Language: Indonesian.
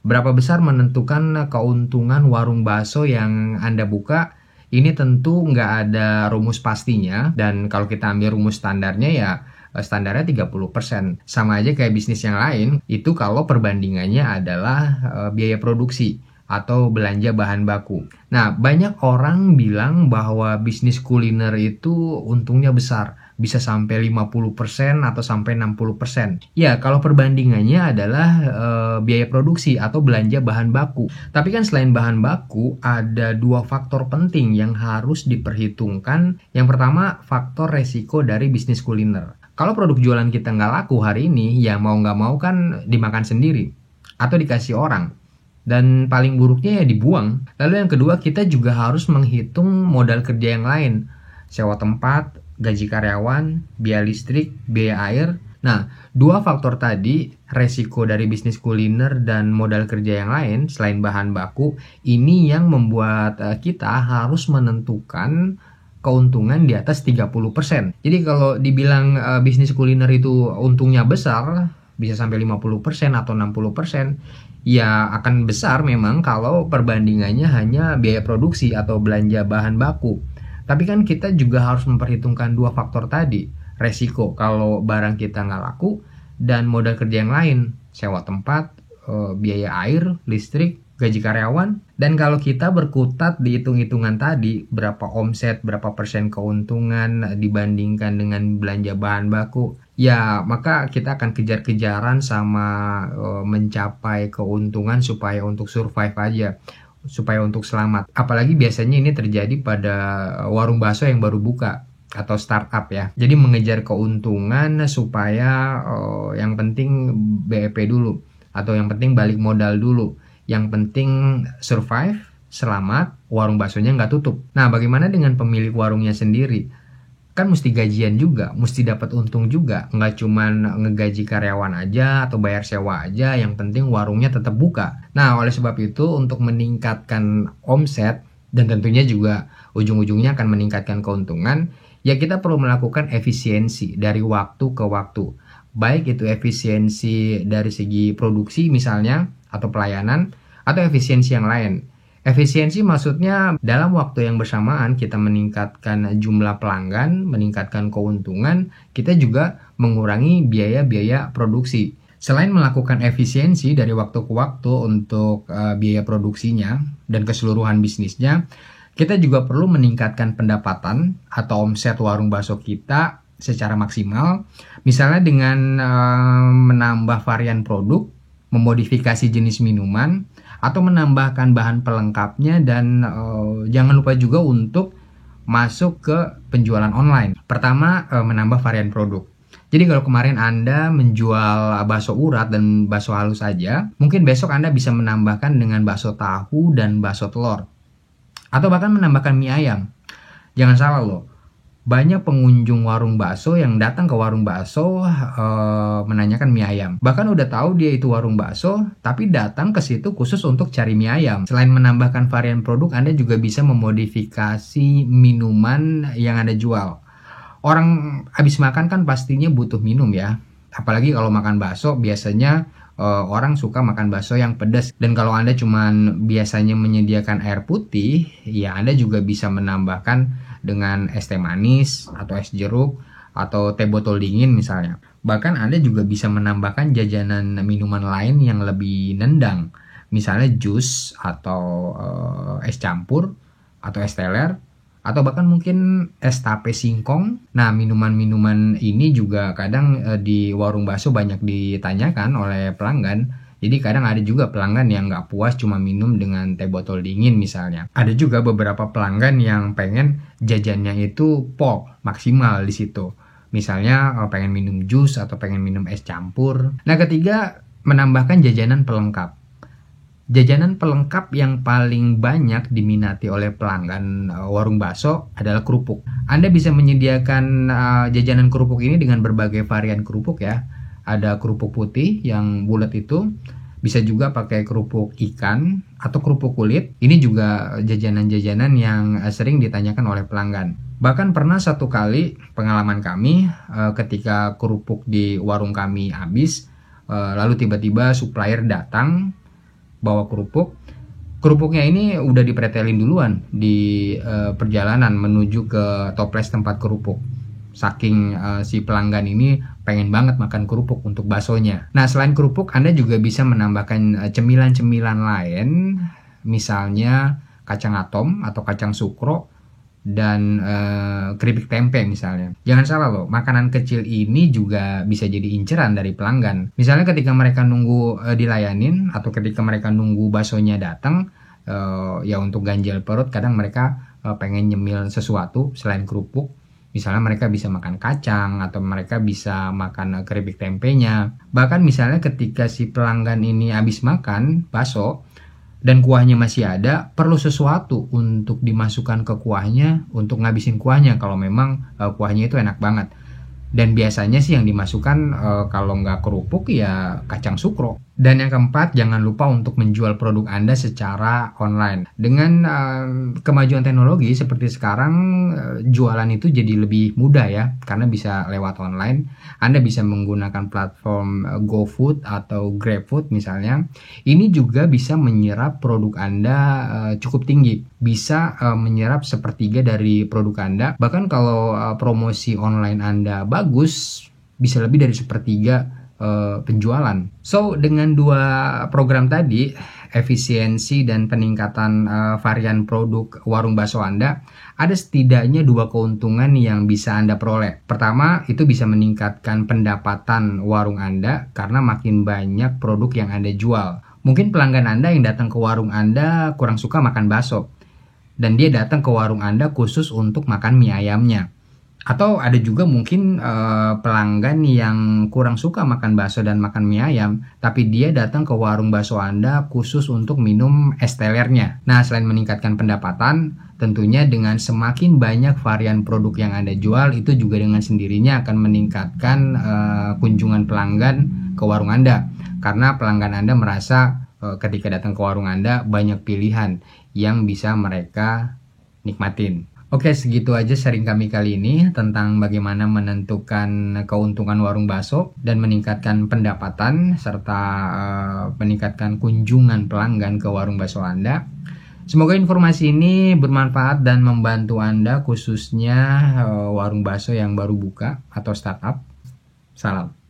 Berapa besar menentukan keuntungan warung bakso yang Anda buka? Ini tentu nggak ada rumus pastinya, dan kalau kita ambil rumus standarnya ya standarnya 30%. Sama aja kayak bisnis yang lain, itu kalau perbandingannya adalah biaya produksi atau belanja bahan baku. Nah, banyak orang bilang bahwa bisnis kuliner itu untungnya besar, bisa sampai 50% atau sampai 60%. Ya, kalau perbandingannya adalah biaya produksi atau belanja bahan baku. Tapi kan selain bahan baku, ada dua faktor penting yang harus diperhitungkan. Yang pertama, faktor resiko dari bisnis kuliner. Kalau produk jualan kita nggak laku hari ini, ya mau nggak mau kan dimakan sendiri atau dikasih orang. Dan paling buruknya ya dibuang. Lalu yang kedua, kita juga harus menghitung modal kerja yang lain. Sewa tempat, gaji karyawan, biaya listrik, biaya air. Nah, dua faktor tadi, resiko dari bisnis kuliner dan modal kerja yang lain selain bahan baku, ini yang membuat kita harus menentukan keuntungan di atas 30%. Jadi kalau dibilang bisnis kuliner itu untungnya besar, bisa sampai 50% atau 60%, ya akan besar memang kalau perbandingannya hanya biaya produksi atau belanja bahan baku. Tapi kan kita juga harus memperhitungkan dua faktor tadi, resiko kalau barang kita nggak laku dan modal kerja yang lain, sewa tempat, biaya air, listrik, gaji karyawan. Dan kalau kita berkutat di hitung-hitungan tadi, berapa omset, berapa persen keuntungan dibandingkan dengan belanja bahan baku, ya maka kita akan kejar-kejaran sama mencapai keuntungan supaya untuk survive aja, supaya untuk selamat. Apalagi biasanya ini terjadi pada warung bakso yang baru buka atau startup ya. Jadi mengejar keuntungan supaya yang penting BEP dulu, atau yang penting balik modal dulu. Yang penting survive, selamat, warung baksonya nggak tutup. Nah, bagaimana dengan pemilik warungnya sendiri? Kan mesti gajian juga, mesti dapat untung juga. Nggak cuman ngegaji karyawan aja atau bayar sewa aja, yang penting warungnya tetap buka. Nah, oleh sebab itu untuk meningkatkan omset dan tentunya juga ujung-ujungnya akan meningkatkan keuntungan, ya kita perlu melakukan efisiensi dari waktu ke waktu. Baik itu efisiensi dari segi produksi misalnya, atau pelayanan, atau efisiensi yang lain. Efisiensi maksudnya dalam waktu yang bersamaan kita meningkatkan jumlah pelanggan, meningkatkan keuntungan, kita juga mengurangi biaya-biaya produksi. Selain melakukan efisiensi dari waktu ke waktu untuk biaya produksinya dan keseluruhan bisnisnya, kita juga perlu meningkatkan pendapatan atau omset warung bakso kita secara maksimal, misalnya dengan menambah varian produk, memodifikasi jenis minuman, atau menambahkan bahan pelengkapnya, dan jangan lupa juga untuk masuk ke penjualan online. Pertama, menambah varian produk. Jadi kalau kemarin Anda menjual bakso urat dan bakso halus saja, mungkin besok Anda bisa menambahkan dengan bakso tahu dan bakso telur. Atau bahkan menambahkan mie ayam. Jangan salah loh, banyak pengunjung warung bakso yang datang ke warung bakso menanyakan mie ayam. Bahkan udah tahu dia itu warung bakso, tapi datang ke situ khusus untuk cari mie ayam. Selain menambahkan varian produk, Anda juga bisa memodifikasi minuman yang Anda jual. Orang habis makan kan pastinya butuh minum ya. Apalagi kalau makan bakso, biasanya orang suka makan bakso yang pedas. Dan kalau Anda cuman biasanya menyediakan air putih, ya Anda juga bisa menambahkan dengan es teh manis atau es jeruk atau teh botol dingin misalnya. Bahkan Anda juga bisa menambahkan jajanan minuman lain yang lebih nendang, misalnya jus atau es campur atau es teler, atau bahkan mungkin es tape singkong. Nah, minuman-minuman ini juga kadang di warung bakso banyak ditanyakan oleh pelanggan. Jadi kadang ada juga pelanggan yang nggak puas cuma minum dengan teh botol dingin misalnya. Ada juga beberapa pelanggan yang pengen jajannya itu pol maksimal di situ. Misalnya pengen minum jus atau pengen minum es campur. Nah, ketiga, menambahkan jajanan pelengkap. Jajanan pelengkap yang paling banyak diminati oleh pelanggan warung bakso adalah kerupuk. Anda bisa menyediakan jajanan kerupuk ini dengan berbagai varian kerupuk ya. Ada kerupuk putih yang bulat itu, bisa juga pakai kerupuk ikan atau kerupuk kulit. Ini juga jajanan-jajanan yang sering ditanyakan oleh pelanggan. Bahkan pernah satu kali pengalaman kami ketika kerupuk di warung kami habis, lalu tiba-tiba supplier datang bawa kerupuk. Kerupuknya ini udah dipretelin duluan di perjalanan menuju ke toples tempat kerupuk. Saking si pelanggan ini pengen banget makan kerupuk untuk baksonya. Nah, selain kerupuk, Anda juga bisa menambahkan cemilan-cemilan lain, misalnya kacang atom atau kacang sukro, dan keripik tempe misalnya. Jangan salah loh, makanan kecil ini juga bisa jadi inceran dari pelanggan. Misalnya ketika mereka nunggu dilayanin atau ketika mereka nunggu baksonya datang, ya untuk ganjal perut kadang mereka pengen nyemil sesuatu selain kerupuk. Misalnya mereka bisa makan kacang atau mereka bisa makan keripik tempenya. Bahkan misalnya ketika si pelanggan ini habis makan bakso dan kuahnya masih ada, perlu sesuatu untuk dimasukkan ke kuahnya untuk ngabisin kuahnya kalau memang kuahnya itu enak banget. Dan biasanya sih yang dimasukkan kalau nggak kerupuk ya kacang sukro. Dan yang keempat, jangan lupa untuk menjual produk Anda secara online. Dengan kemajuan teknologi seperti sekarang, jualan itu jadi lebih mudah ya, karena bisa lewat online. Anda bisa menggunakan platform GoFood atau GrabFood misalnya. Ini juga bisa menyerap produk Anda cukup tinggi. Bisa menyerap sepertiga dari produk Anda. Bahkan kalau promosi online Anda bagus, bisa lebih dari sepertiga penjualan. So, dengan dua program tadi, efisiensi dan peningkatan varian produk warung bakso Anda, ada setidaknya dua keuntungan yang bisa Anda peroleh. Pertama, itu bisa meningkatkan pendapatan warung Anda karena makin banyak produk yang Anda jual. Mungkin pelanggan Anda yang datang ke warung Anda kurang suka makan bakso, dan dia datang ke warung Anda khusus untuk makan mie ayamnya. Atau ada juga mungkin pelanggan yang kurang suka makan bakso dan makan mie ayam, tapi dia datang ke warung bakso Anda khusus untuk minum es telernya. Nah, selain meningkatkan pendapatan, tentunya dengan semakin banyak varian produk yang Anda jual, itu juga dengan sendirinya akan meningkatkan kunjungan pelanggan ke warung Anda. Karena pelanggan Anda merasa ketika datang ke warung Anda banyak pilihan yang bisa mereka nikmatin. Oke, segitu aja sharing kami kali ini tentang bagaimana menentukan keuntungan warung bakso dan meningkatkan pendapatan serta meningkatkan kunjungan pelanggan ke warung bakso Anda. Semoga informasi ini bermanfaat dan membantu Anda, khususnya warung bakso yang baru buka atau startup. Salam.